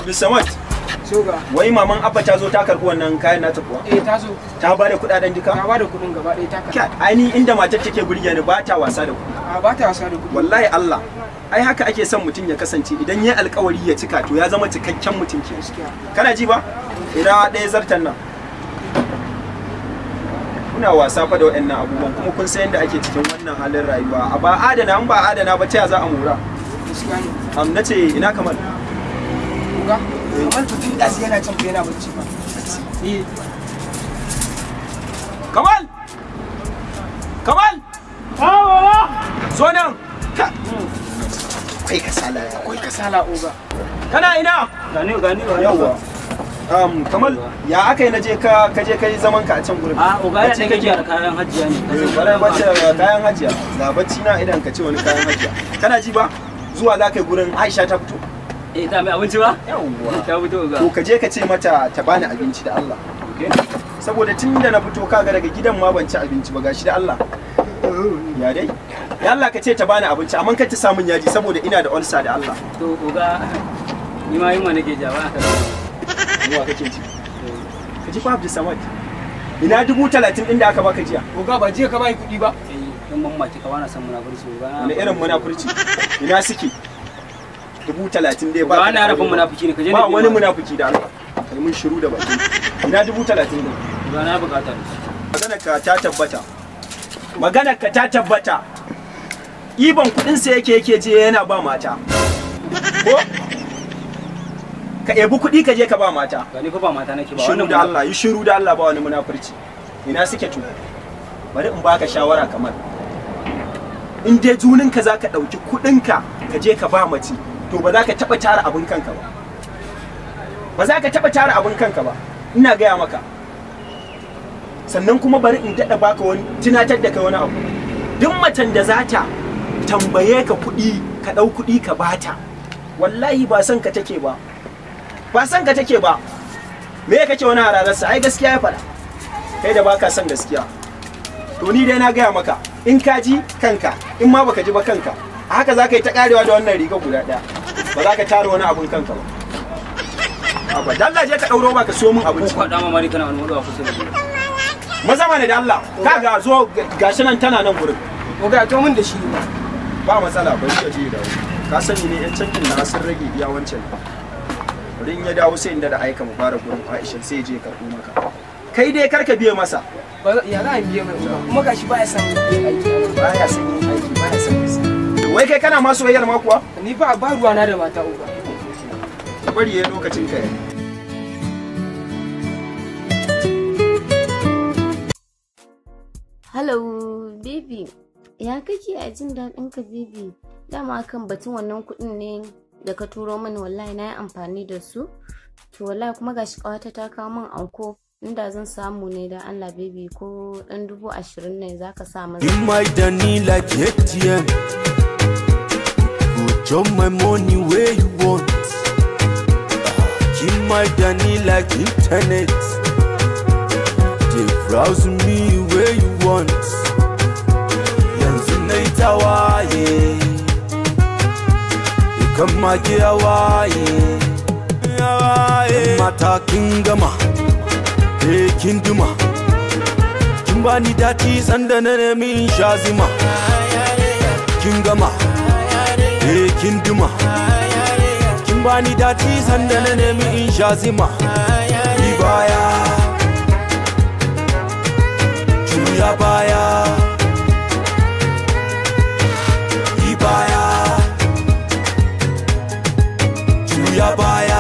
Abdulsamad. Soga. Wai maman Abba ta zo ta karɓi wannan kayan nata kuwa? Eh ta zo. Ta ba da kuɗaɗen duka? Ta ba da kuɗin gaba ɗaya ta karɓa. Ai inda matar take burge ni ba ta wasa da kuɗi. A ba ta wasa da kuɗi. Wallahi Allah. Ai haka ake son mutum ya kasance idan ya alƙawari ya cika to ya zama cikakken mutum ke. Kana ji ba? Ina ɗaya zartan nan. Kuna wasa fa da waɗannan abubuwan kuma kun san yadda ake cikin wannan halin rayuwa. A ba adana in ba adana ba ta ya za a mura. Nace ina kamar. Uga. Kamar tutun ɗasi yana can yana bacci ba. Kamal! Kamal! Zo nan! Akwai kasala ya. Akwai kasala Uga. Kana ina? Gani Yawwa. Kamal ya aka yi naje ka je kai zaman ka a can gurin. Uga ya take da kayan hajiya ne. Bare bacci kayan hajiya. Ga bacci na idan ka ce wani kayan hajiya. Kana ji ba? Zuwa za ka yi gurin Aisha ta fito. Ta mai abinci ba? Yawwa. Ta fito ga. To ka je ka ce mata ta bani abinci da Allah. Saboda tun da na fito kaga daga gidan ma ban ci abinci ba gashi da Allah. Ya dai? Ya Allah ka ce ta bani abinci amma kar ta samun yaji saboda ina da ulcer da Allah. To uga ni ma yunwa nake jawa aka. Yunwa kake ji? Ka ji fa Abdulsamad. Ina 30,000 din da aka baka jiya. Uga ba jiya ka bai kuɗi ba? Dan mamaki ka bana san munafurci uga. Wani irin munafurci? Ina suke? 30,000 dai ba. Ba na rafin munafiki ne ka je ba wani munafiki da Allah. Kai mun shiru da baki. Ina 30,000 din. Uga na bukata. Maganar ka ta tabbata. Maganar ka ta tabbata. Iban kudin sa yake je yana ba mata. Ko? Ka ebi kudi ka je ka ba mata. Ga ni fa ba mata nake ba wannan da Allah, yi shiru da Allah ba wani munafurci. Ina suke tu? Bari in baka shawara kamar. In dai junin ka zaka dauki kudin ka je ka ba mace, to ba za ka taba tara abin kanka ba. Ba za ka taba tara abin kanka ba. Ina gaya maka. Sannan kuma bari in dada baka wani tunatar da kai wani abu. Duk macen da za ta tambaye ka kuɗi ka ɗau kuɗi ka bata, wallahi ba san ka take ba. Ba san ka take ba. Me kake wani hararsa? Ai gaskiya ya faɗa. Kai da baka son gaskiya. To ni dai na gaya maka, in ka ji kanka, in ma baka ji ba kanka. A haka za ka yi ta karewa da wannan riga guda ɗaya. Ba za ka tara wani abun kanka ba. Abba, dalla je ka ɗauro ba ka siyo min abinci. Ko kwaɗa mamari kana wani mutuwa kusa da ni. Maza mana da Allah, kaga zo gashi nan tana nan gurin. Uga to mun da shi ba. Ba matsala bari ka je da ka sani ne yan cankin na sun rage iya wancan. Bari in ya dawo sai inda da aika mu fara gurin Aisha sai je karɓo maka. Kai dai karka biye masa. Ya za a biye mai Uga kuma gashi baya son yin aiki. Baya son yin aiki, baya son gaskiya. Wai kai kana ma soyayyar ma kuwa? Ni ba ruwa na da mata Uga. Bari yayin lokacin ka yayi. Hello, baby. Ya kake a jin daɗin ka, baby? Dama kan batun wannan kuɗin ne da ka turo mani wallahi na yi amfani da su. To wallahi kuma gashi ƙawata ta kawo min anko inda zan samu ne da Allah baby ko ɗan 20,000 ne za ka sa maza. You might need like ATM. Put all my money where you want. You might need like internet. They browse me where you want. Yanzu na tawaye, kama ke awaye. Mata kin gama, kin duma. Kin bani dati sanda na nemi shazima. Kin gama, kin duma. Kin bani dati sanda na nemi shazima. Ibaya. Juya baya, ibaya, juya baya.